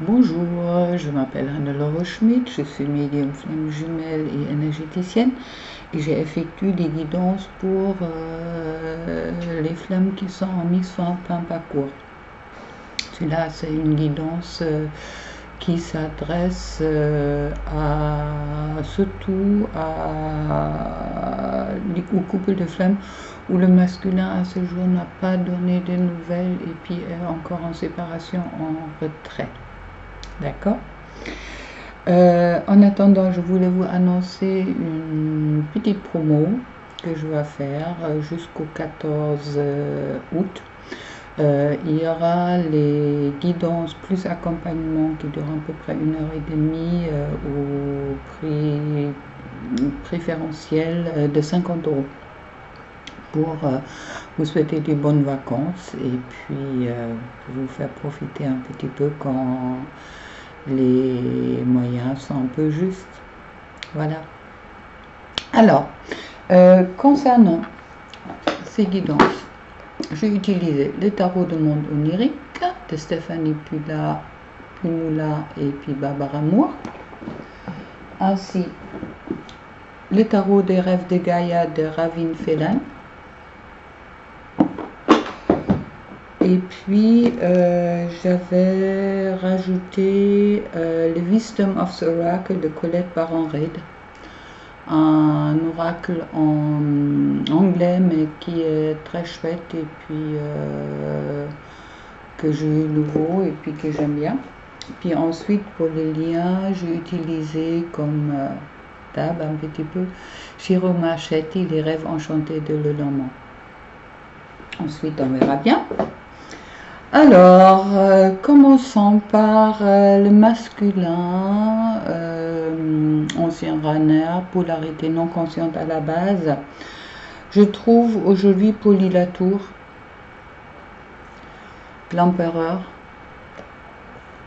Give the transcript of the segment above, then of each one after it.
Bonjour, je m'appelle Hannelore Schmidt, je suis médium flamme jumelle et énergéticienne et j'ai effectué des guidances pour les flammes qui sont en mix fin parcours. Celui-là, c'est une guidance qui s'adresse surtout au couple de flammes où le masculin à ce jour n'a pas donné de nouvelles et puis est encore en séparation, en retrait. D'accord. En attendant, je voulais vous annoncer une petite promo que je vais faire jusqu'au 14 août. Il y aura les guidances plus accompagnement qui durent à peu près 1h30 au prix préférentiel de 50 € pour vous souhaiter des bonnes vacances et puis pour vous faire profiter un petit peu quand les moyens sont un peu justes. Voilà. Alors, concernant ces guidances, j'ai utilisé le tarot de monde onirique de Stéphanie Pumula et puis Barbara Moore, ainsi le tarot des rêves de Gaïa de Ravin Phelan. Et puis, j'avais rajouté le Wisdom of the Oracle de Colette Baron-Reid, un oracle en anglais, mais qui est très chouette et puis que j'ai eu nouveau et puis que j'aime bien. Puis ensuite, pour les liens, j'ai utilisé comme d'hab un petit peu Shiro Marchetti, les rêves enchantés de Lenormand. Ensuite, on verra bien. Alors, commençons par le masculin, ancien runner, polarité non consciente à la base. Je trouve aujourd'hui Paulie Latour, l'empereur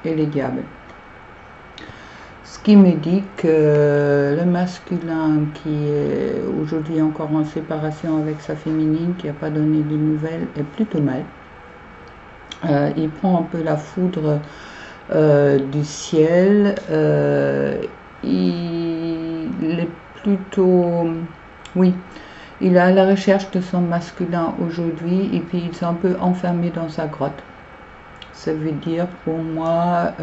et les diables. Ce qui me dit que le masculin qui est aujourd'hui encore en séparation avec sa féminine, qui n'a pas donné de nouvelles, est plutôt mal. Il prend un peu la foudre du ciel, il est plutôt, oui, il est à la recherche de son masculin aujourd'hui et puis il s'est un peu enfermé dans sa grotte. Ça veut dire pour moi,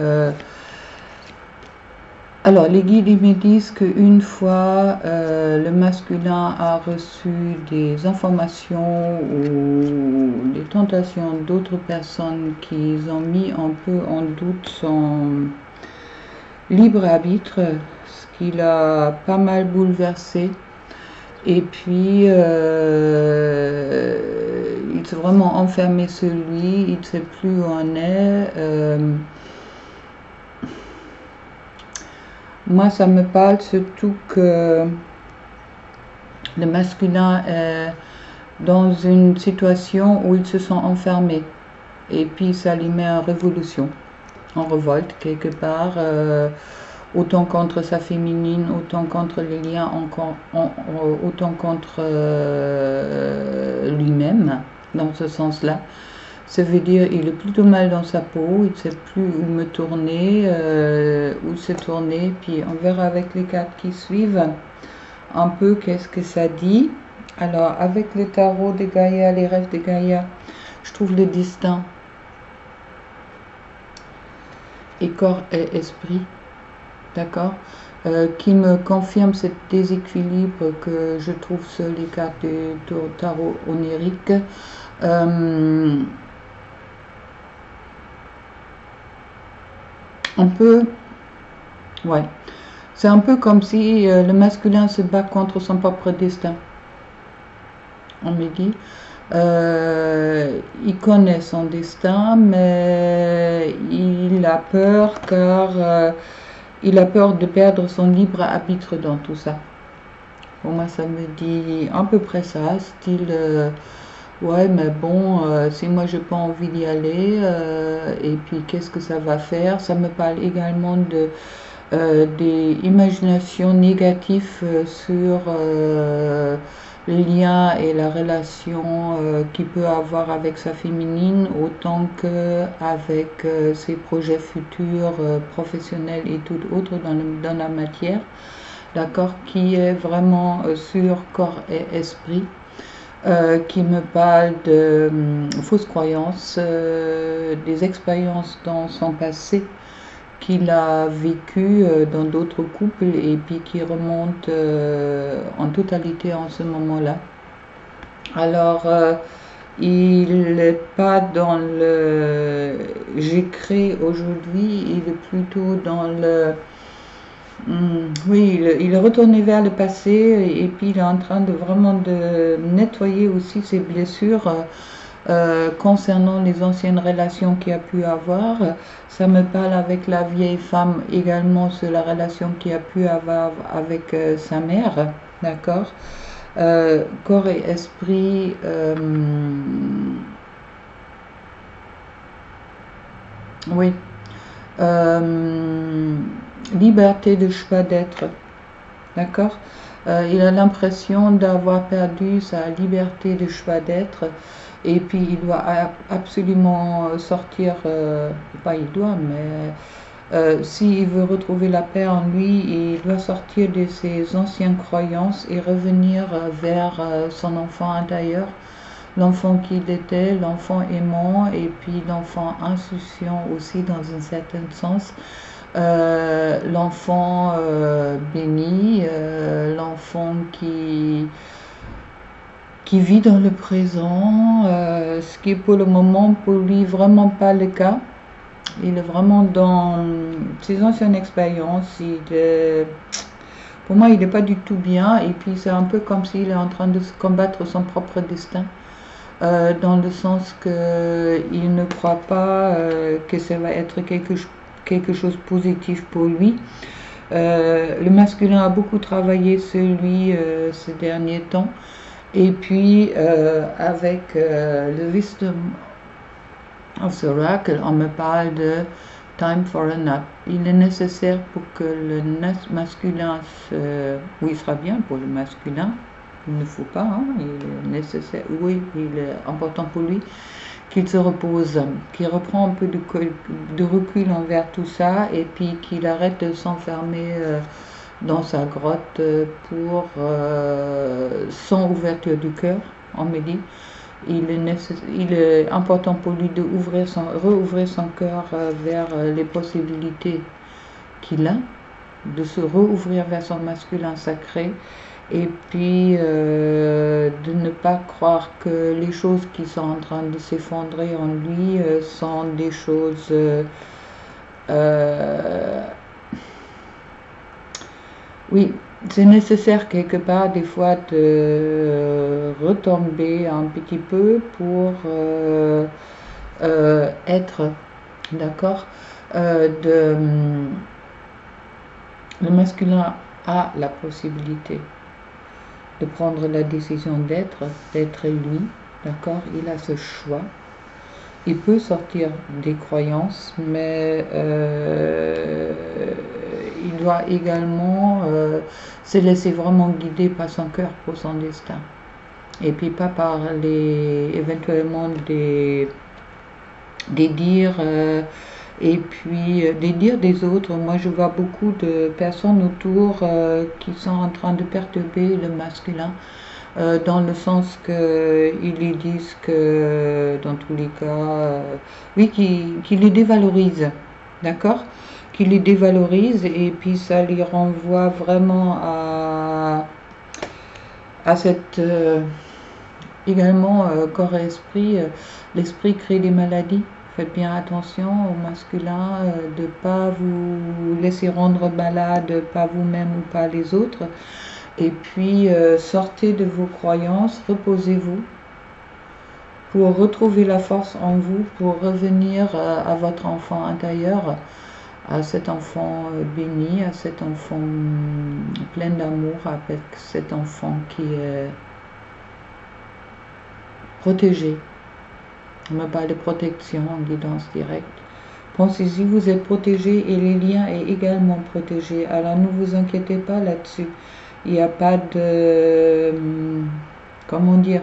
alors les guides ils me disent qu'une fois le masculin a reçu des informations ou des tentations d'autres personnes qui ont mis un peu en doute son libre arbitre, ce qui l'a pas mal bouleversé. Et puis il s'est vraiment enfermé sur lui, il ne sait plus où on est. Moi, ça me parle surtout que le masculin est dans une situation où il se sent enfermé. Et puis, ça lui met en révolution, en révolte quelque part, autant contre sa féminine, autant contre les liens, autant contre lui-même, dans ce sens-là. Ça veut dire il est plutôt mal dans sa peau, il ne sait plus où me tourner, où se tourner, puis on verra avec les cartes qui suivent un peu qu'est-ce que ça dit. Alors avec le tarot de Gaïa, les rêves de Gaïa, je trouve le destin et corps et esprit, d'accord, qui me confirme ce déséquilibre que je trouve sur les cartes du tarot onirique. Un peu, ouais, c'est un peu comme si le masculin se bat contre son propre destin. On me dit, il connaît son destin, mais il a peur car il a peur de perdre son libre arbitre dans tout ça. Pour moi, ça me dit à peu près ça, style. Ouais, mais bon, si moi j'ai pas envie d'y aller, et puis qu'est-ce que ça va faire? Ça me parle également de des imaginations négatives sur le lien et la relation qu'il peut avoir avec sa féminine, autant qu'avec ses projets futurs professionnels et tout autre dans la matière, d'accord, qui est vraiment sur corps et esprit. Qui me parle de fausses croyances, des expériences dans son passé qu'il a vécu dans d'autres couples et puis qui remonte en totalité en ce moment-là. Alors, il n'est pas dans le j'ai créé aujourd'hui, il est plutôt dans le oui, il est retourné vers le passé et puis il est en train de vraiment de nettoyer aussi ses blessures concernant les anciennes relations qu'il a pu avoir. Ça me parle avec la vieille femme également sur la relation qu'il a pu avoir avec sa mère, d'accord. Corps et esprit, oui. Liberté de choix d'être, d'accord. Il a l'impression d'avoir perdu sa liberté de choix d'être et puis il doit absolument sortir, pas il doit, mais s'il veut retrouver la paix en lui, il doit sortir de ses anciennes croyances et revenir vers son enfant intérieur, l'enfant qu'il était, l'enfant aimant et puis l'enfant insouciant aussi dans un certain sens. L'enfant béni, l'enfant qui vit dans le présent, ce qui est pour le moment pour lui vraiment pas le cas. Il est vraiment dans ses anciennes expériences. Pour moi, il n'est pas du tout bien et puis c'est un peu comme s'il est en train de se combattre son propre destin. Dans le sens qu'il ne croit pas que ça va être quelque chose de positif pour lui. Le masculin a beaucoup travaillé sur lui ces derniers temps. Et puis, avec le Wisdom of the Oracle, on me parle de time for a nap. Il est nécessaire pour que le masculin oui, il sera bien pour le masculin. Il ne faut pas, hein, il est nécessaire, oui, il est important pour lui qu'il se repose, qu'il reprend un peu de recul envers tout ça et puis qu'il arrête de s'enfermer dans sa grotte pour sans ouverture du cœur, on me dit. Il est important pour lui de rouvrir son cœur vers les possibilités qu'il a, de se rouvrir vers son masculin sacré et puis de ne pas croire que les choses qui sont en train de s'effondrer en lui sont des choses oui, c'est nécessaire quelque part des fois de retomber un petit peu pour être, d'accord. Le masculin a la possibilité de prendre la décision d'être lui, d'accord. Il a ce choix. Il peut sortir des croyances, mais il doit également se laisser vraiment guider par son cœur pour son destin. Et puis pas par éventuellement des dires et puis des dires des autres. Moi je vois beaucoup de personnes autour qui sont en train de perturber le masculin. Dans le sens qu'ils lui disent que, dans tous les cas, oui, qu'ils les dévalorisent, d'accord, qu'ils les dévalorisent et puis ça les renvoie vraiment à cette, également, corps et esprit, l'esprit crée des maladies. Faites bien attention au masculin, de ne pas vous laisser rendre malade, pas vous-même ou pas les autres. Et puis, sortez de vos croyances, reposez-vous pour retrouver la force en vous, pour revenir à votre enfant intérieur, à cet enfant béni, à cet enfant plein d'amour, avec cet enfant qui est protégé. On me parle de protection en guidance directe. Pensez-y, vous êtes protégé et les liens est également protégé. Alors ne vous inquiétez pas là-dessus. Il n'y a pas de comment dire,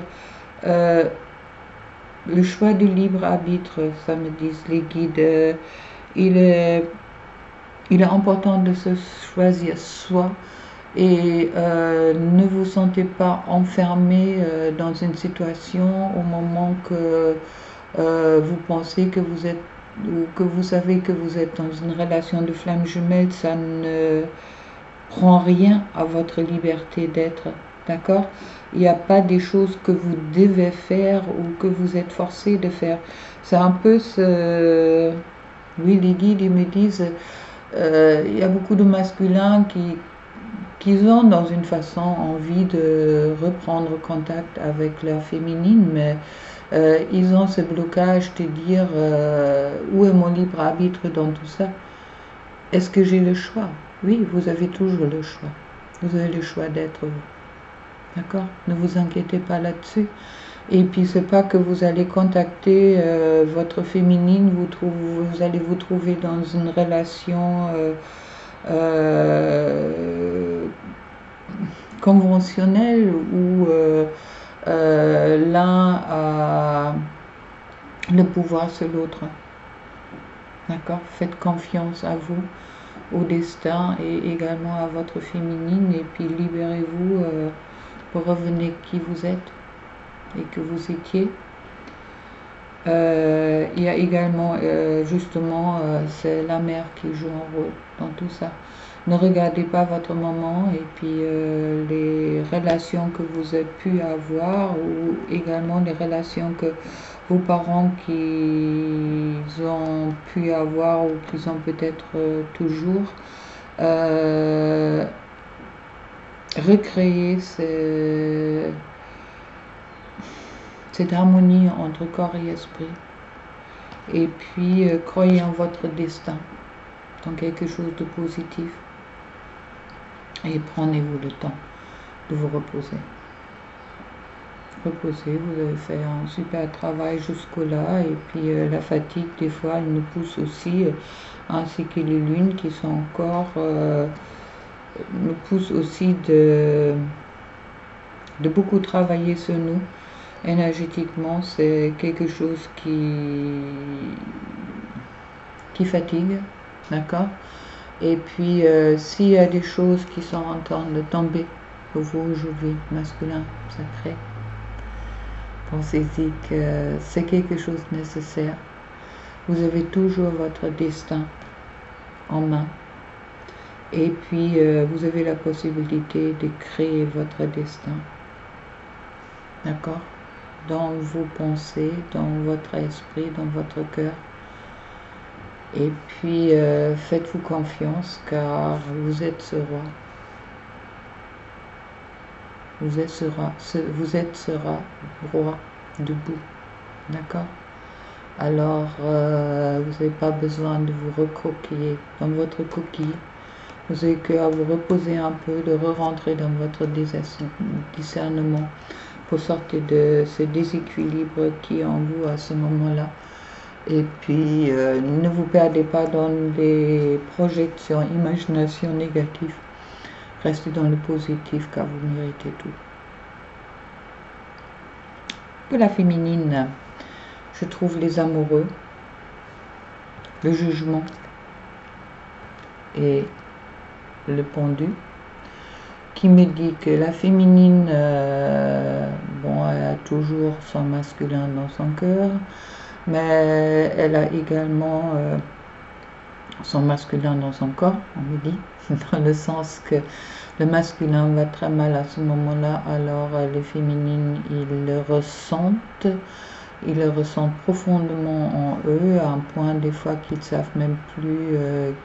le choix du libre arbitre, ça me disent les guides, il est important de se choisir soi et ne vous sentez pas enfermé dans une situation au moment que vous pensez que vous êtes ou que vous savez que vous êtes dans une relation de flamme jumelle. Ça ne prend rien à votre liberté d'être, d'accord? Il n'y a pas des choses que vous devez faire ou que vous êtes forcé de faire. C'est un peu ce... Oui, les guides, ils me disent, il y a beaucoup de masculins qui ont dans une façon envie de reprendre contact avec leur féminine, mais ils ont ce blocage de dire où est mon libre arbitre dans tout ça? Est-ce que j'ai le choix? Oui, vous avez toujours le choix. Vous avez le choix d'être vous. D'accord? Ne vous inquiétez pas là-dessus. Et puis, c'est pas que vous allez contacter votre féminine, vous allez vous trouver dans une relation conventionnelle où l'un a le pouvoir sur l'autre. D'accord? Faites confiance à vous, au destin et également à votre féminine, et puis libérez-vous pour revenir qui vous êtes et que vous étiez. Il y a également justement c'est la mère qui joue un rôle dans tout ça. Ne regardez pas votre maman et puis les relations que vous avez pu avoir ou également les relations que vos parents qui ont pu avoir ou qu'ils ont peut-être toujours. Recréer cette harmonie entre corps et esprit. Et puis, croyez en votre destin, dans quelque chose de positif. Et prenez-vous le temps de vous reposer. Reposez, vous avez fait un super travail jusque-là. Et puis, la fatigue, des fois, elle nous pousse aussi, ainsi que les lunes qui sont encore... nous poussent aussi de beaucoup travailler sur nous. Énergétiquement, c'est quelque chose qui fatigue, d'accord? Et puis, s'il y a des choses qui sont en train de tomber pour vous aujourd'hui, masculin, sacré, pensez-y que c'est quelque chose de nécessaire. Vous avez toujours votre destin en main. Et puis, vous avez la possibilité de créer votre destin, d'accord? Dans vos pensées, dans votre esprit, dans votre cœur. Et puis, faites-vous confiance car vous êtes ce roi. Vous êtes ce roi debout, d'accord? Alors, vous n'avez pas besoin de vous recroquiller dans votre coquille. Vous avez qu'à vous reposer un peu, de re-rentrer dans votre discernement pour sortir de ce déséquilibre qui est en vous à ce moment-là. Et puis, ne vous perdez pas dans les projections, imaginations négatives. Restez dans le positif car vous méritez tout. Pour la féminine, je trouve les amoureux, le jugement et le pendu, qui me dit que la féminine, bon, elle a toujours son masculin dans son cœur, mais elle a également son masculin dans son corps, on me dit, dans le sens que le masculin va très mal à ce moment-là, alors les féminines, ils le ressentent profondément en eux, à un point des fois qu'ils ne savent même plus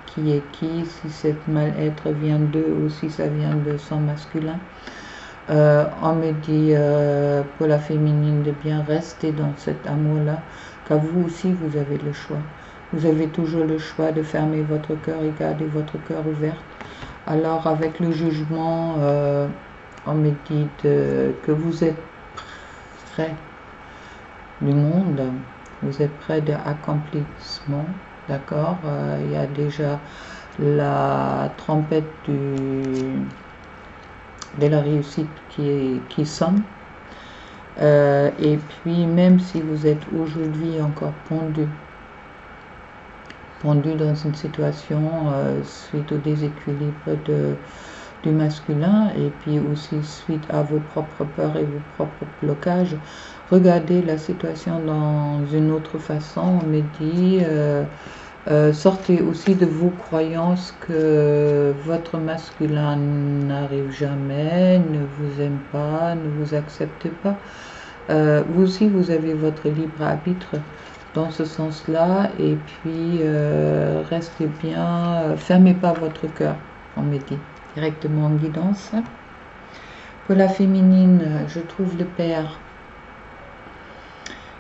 qui est qui, si cet mal-être vient d'eux ou si ça vient de son masculin. On me dit pour la féminine de bien rester dans cet amour-là, car vous aussi vous avez le choix. Vous avez toujours le choix de fermer votre cœur et garder votre cœur ouvert. Alors avec le jugement, on me dit que vous êtes prêt du monde, vous êtes près d'accomplissement, d'accord? Il y a déjà la trompette de la réussite qui sonne, Et puis même si vous êtes aujourd'hui encore pendu dans une situation suite au déséquilibre du masculin, et puis aussi suite à vos propres peurs et vos propres blocages, regardez la situation dans une autre façon. On me dit sortez aussi de vos croyances que votre masculin n'arrive jamais, ne vous aime pas, ne vous accepte pas. Vous aussi, vous avez votre libre arbitre dans ce sens-là, et puis restez bien, fermez pas votre cœur, on me dit, directement en guidance. Pour la féminine, je trouve le père.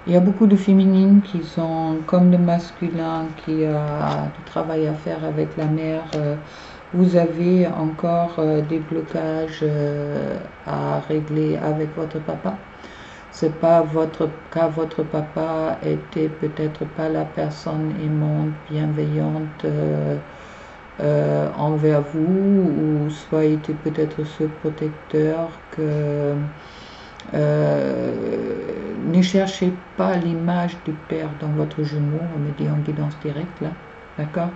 Il y a beaucoup de féminines qui sont comme le masculin, qui a du travail à faire avec la mère. Vous avez encore des blocages à régler avec votre papa. C'est pas votre cas, votre papa était peut-être pas la personne aimante, bienveillante envers vous, ou soit était peut-être ce protecteur que ne cherchez pas l'image du père dans votre jumeau, on me dit en guidance directe là, d'accord.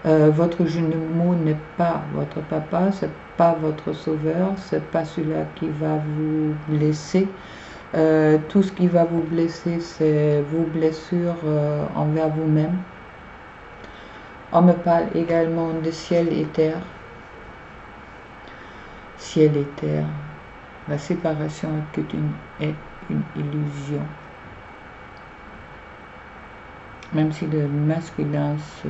Votre jumeau n'est pas votre papa, c'est pas votre sauveur, c'est pas celui-là qui va vous blesser. Tout ce qui va vous blesser, c'est vos blessures envers vous-même. On me parle également de ciel et terre. Ciel et terre. La séparation est une illusion. Même si le masculin se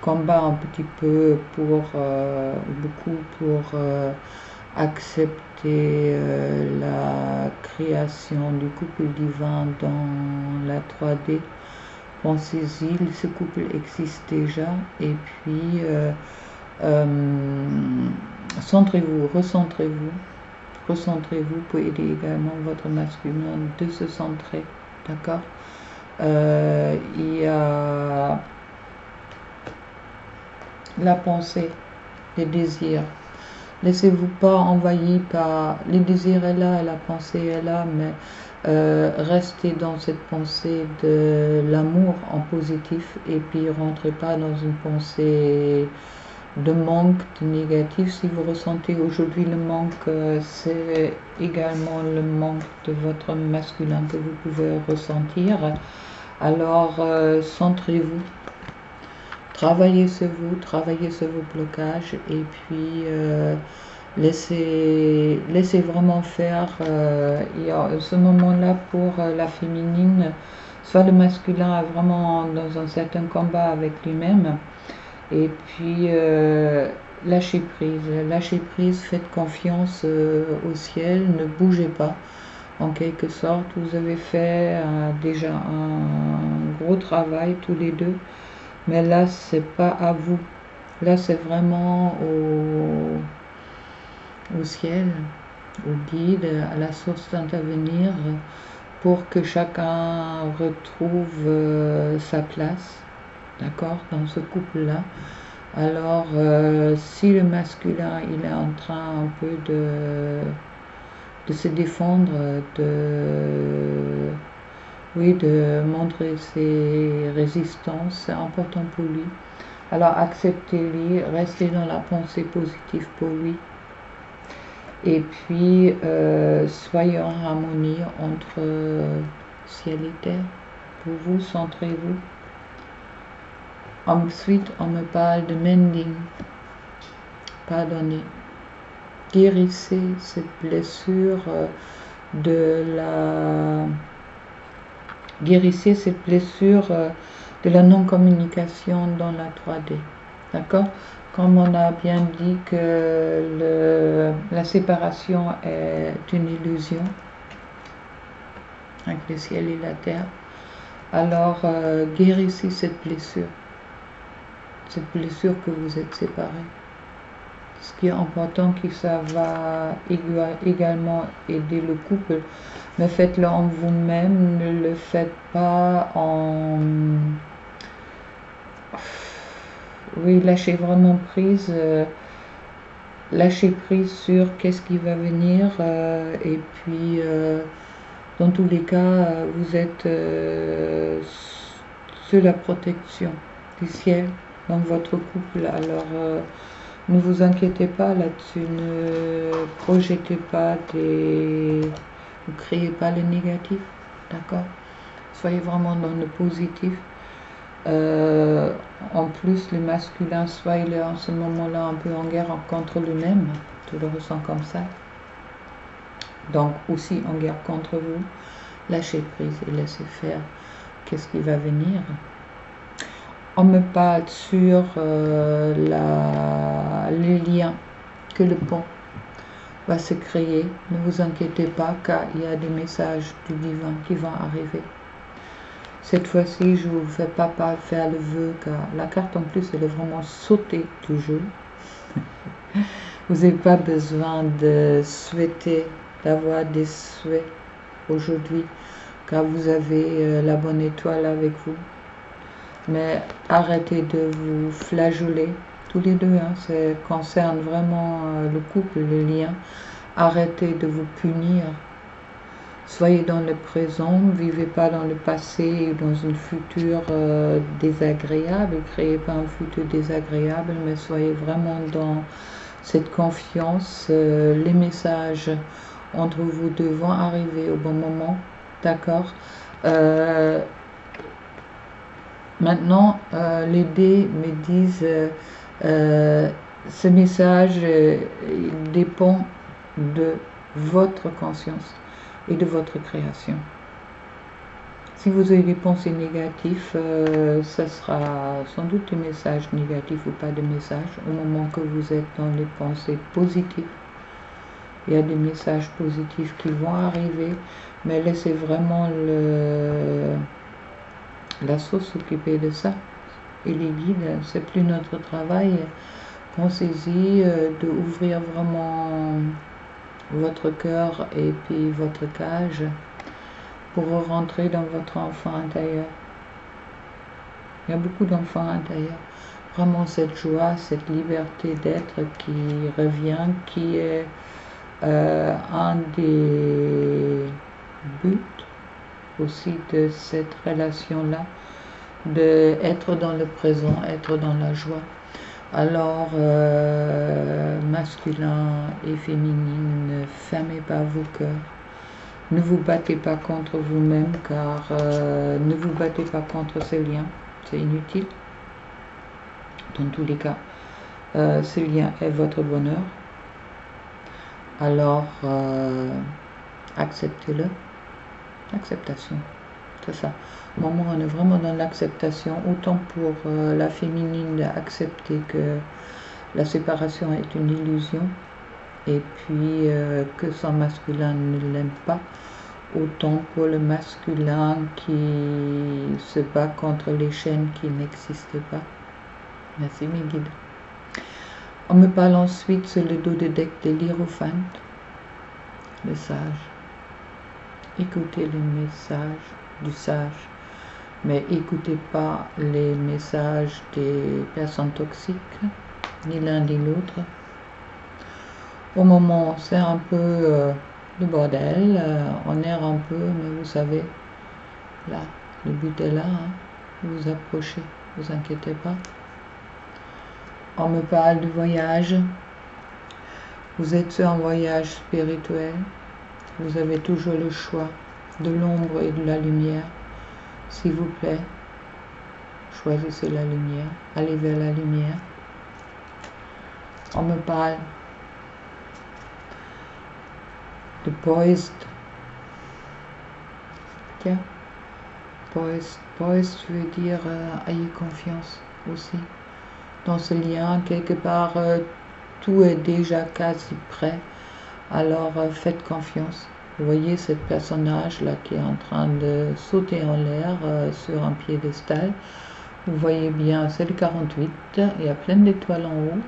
combat un petit peu beaucoup pour accepter la création du couple divin dans la 3D. Pensez-y, ce couple existe déjà, et puis centrez-vous, recentrez-vous pour aider également votre masculin de se centrer, d'accord. Il y a la pensée, les désirs. Laissez-vous pas envahir par les désirs est là, la pensée est là, mais restez dans cette pensée de l'amour en positif, et puis rentrez pas dans une pensée de manque, de négatif. Si vous ressentez aujourd'hui le manque, c'est également le manque de votre masculin que vous pouvez ressentir. Alors centrez-vous, travaillez sur vous, travaillez sur vos blocages, et puis laissez vraiment faire. Il y a ce moment-là pour la féminine, soit le masculin est vraiment dans un certain combat avec lui-même, et puis lâchez prise, faites confiance au ciel, ne bougez pas. En quelque sorte, vous avez fait déjà un gros travail tous les deux, mais là c'est pas à vous, là c'est vraiment au ciel, au guide, à la source d'intervenir pour que chacun retrouve sa place, d'accord, dans ce couple-là. Alors, si le masculin, il est en train un peu de se défendre, de montrer ses résistances, c'est important pour lui. Alors, acceptez-le, restez dans la pensée positive pour lui. Et puis, soyez en harmonie entre ciel et terre. Pour vous, centrez-vous. Ensuite, on me parle de mending. Pardonnez. Guérissez cette blessure guérissez cette blessure de la non-communication dans la 3D. D'accord? Comme on a bien dit que la séparation est une illusion avec le ciel et la terre, alors guérissez cette blessure que vous êtes séparés. Ce qui est important, que ça va également aider le couple, mais faites-le en vous-même, ne le faites pas en... Oui, lâchez vraiment prise, lâchez prise sur qu'est-ce qui va venir, et puis Dans tous les cas, vous êtes sous la protection du ciel dans votre couple. Alors, ne vous inquiétez pas là-dessus, ne projetez pas vous créez pas le négatif, d'accord? Soyez vraiment dans le positif. En plus, le masculin, soit il est en ce moment-là un peu en guerre contre lui-même, tu le ressens comme ça. Donc aussi en guerre contre vous, lâchez prise et laissez faire. Qu'est-ce qui va venir? On me parle sur les liens, que le pont va se créer. Ne vous inquiétez pas car il y a des messages du divin qui vont arriver. Cette fois-ci, je ne vous fais pas faire le vœu car la carte en plus, elle est vraiment sautée du jeu. Vous n'avez pas besoin de souhaiter, d'avoir des souhaits aujourd'hui car vous avez la bonne étoile avec vous. Mais arrêtez de vous flageoler, tous les deux, hein, ça concerne vraiment le couple, le lien. Arrêtez de vous punir. Soyez dans le présent, ne vivez pas dans le passé ou dans un futur désagréable, ne créez pas un futur désagréable, mais soyez vraiment dans cette confiance. Les messages entre vous deux vont arriver au bon moment, d'accord? Maintenant, les dés me disent ce message dépend de votre conscience et de votre création. Si vous avez des pensées négatives, ça sera sans doute des messages négatifs ou pas de messages. Au moment que vous êtes dans les pensées positives, il y a des messages positifs qui vont arriver, mais laissez vraiment la sauce s'occuper de ça. Et les guides, c'est plus notre travail. Pensez-y d'ouvrir vraiment votre cœur et puis votre cage pour rentrer dans votre enfant intérieur. Il y a beaucoup d'enfants intérieurs. Vraiment cette joie, cette liberté d'être qui revient, qui est un des buts aussi de cette relation-là, d'être dans le présent, être dans la joie. Alors, masculin et féminine, ne fermez pas vos cœurs. Ne vous battez pas contre vous-même, car ne vous battez pas contre ces liens, c'est inutile. Dans tous les cas, ce lien est votre bonheur. Alors, acceptez-le. Acceptation, c'est ça. Au moment où on est vraiment dans l'acceptation, autant pour la féminine d'accepter que la séparation est une illusion, et puis que son masculin ne l'aime pas, autant pour le masculin qui se bat contre les chaînes qui n'existent pas. Merci mes guides. On me parle ensuite sur le dos de deck de l'Hiérophante, le sage. Écoutez les messages du sage, mais écoutez pas les messages des personnes toxiques, ni l'un ni l'autre. Au moment, c'est un peu le bordel, on erre un peu, mais vous savez, là, le but est là, hein, vous approchez, ne vous inquiétez pas. On me parle de voyage, vous êtes sur un voyage spirituel, vous avez toujours le choix de l'ombre et de la lumière. S'il vous plaît, choisissez la lumière, allez vers la lumière. On me parle de poised. Tiens, poised veut dire ayez confiance aussi. Dans ce lien, quelque part, tout est déjà quasi prêt. Alors faites confiance. Vous voyez ce personnage-là qui est en train de sauter en l'air sur un piédestal. Vous voyez bien, c'est le 48. Il y a plein d'étoiles en haut.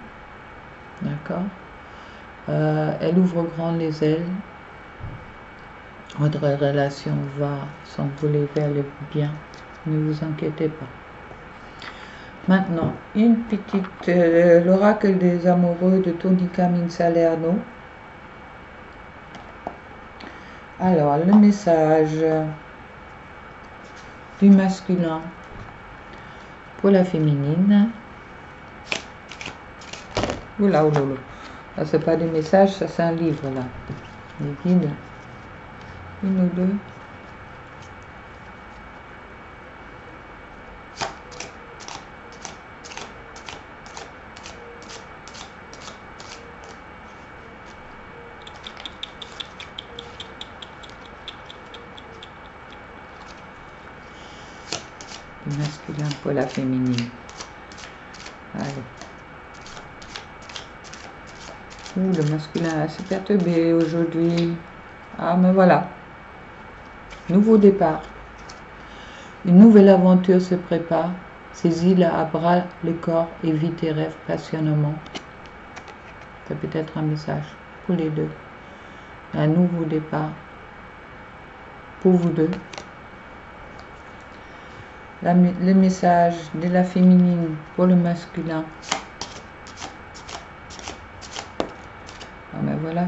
D'accord. Elle ouvre grand les ailes. Votre relation va s'envoler vers le bien. Ne vous inquiétez pas. Maintenant, une petite, l'oracle des amoureux de Tonica Salerno. Alors, le message du masculin pour la féminine. Oula, oula, oula. Ça, c'est pas des messages, ça, c'est un livre, là. Des guides. Une ou deux. Le masculin pour la féminine. Allez. Ouh, le masculin est assez perturbé aujourd'hui. Ah, mais voilà. Nouveau départ. Une nouvelle aventure se prépare. Saisis-la à bras le corps et vis tes rêves passionnément. C'est peut-être un message pour les deux. Un nouveau départ pour vous deux. Le message de la féminine pour le masculin. Ah ben voilà.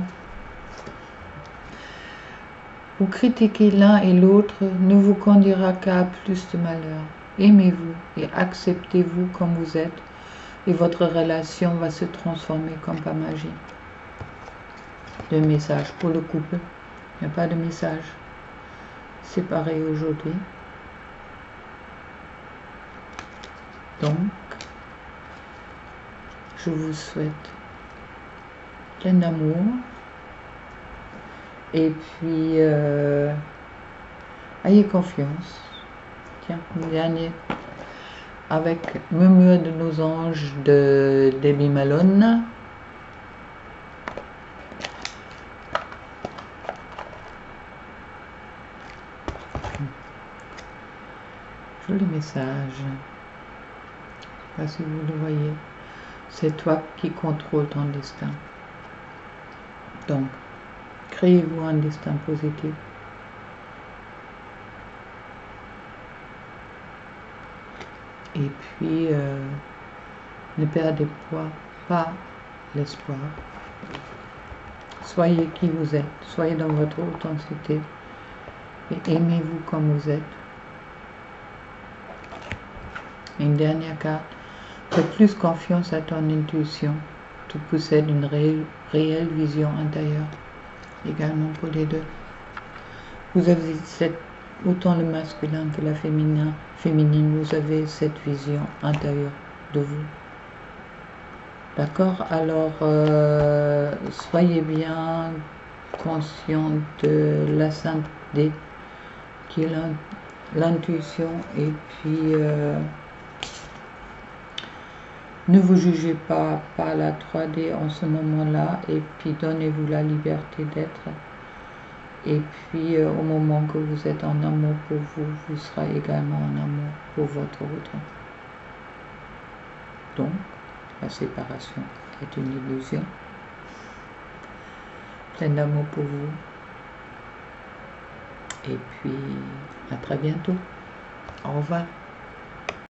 Vous critiquer l'un et l'autre ne vous conduira qu'à plus de malheur. Aimez-vous et acceptez-vous comme vous êtes et votre relation va se transformer comme par magie. Le message pour le couple. Il n'y a pas de message séparé aujourd'hui. Donc, je vous souhaite plein d'amour. Et puis, ayez confiance. Tiens, le dernier. Avec Murmure de nos anges de Debbie Malone. Joli message. Je ne sais pas si vous le voyez. C'est toi qui contrôle ton destin. Donc, créez-vous un destin positif. Et puis, ne perdez pas l'espoir. Soyez qui vous êtes. Soyez dans votre authenticité. Et aimez-vous comme vous êtes. Une dernière carte. Fais plus confiance à ton intuition. Tu possèdes une réelle vision intérieure. Également pour les deux. Vous avez autant le masculin que la féminine, vous avez cette vision intérieure de vous. D'accord? Alors, soyez bien conscient de la sainteté qui est l'intuition et puis ne vous jugez pas par la 3D en ce moment-là et puis donnez-vous la liberté d'être. Et puis au moment que vous êtes en amour pour vous, vous serez également en amour pour votre autre. Donc, la séparation est une illusion. Plein d'amour pour vous. Et puis, à très bientôt. Au revoir.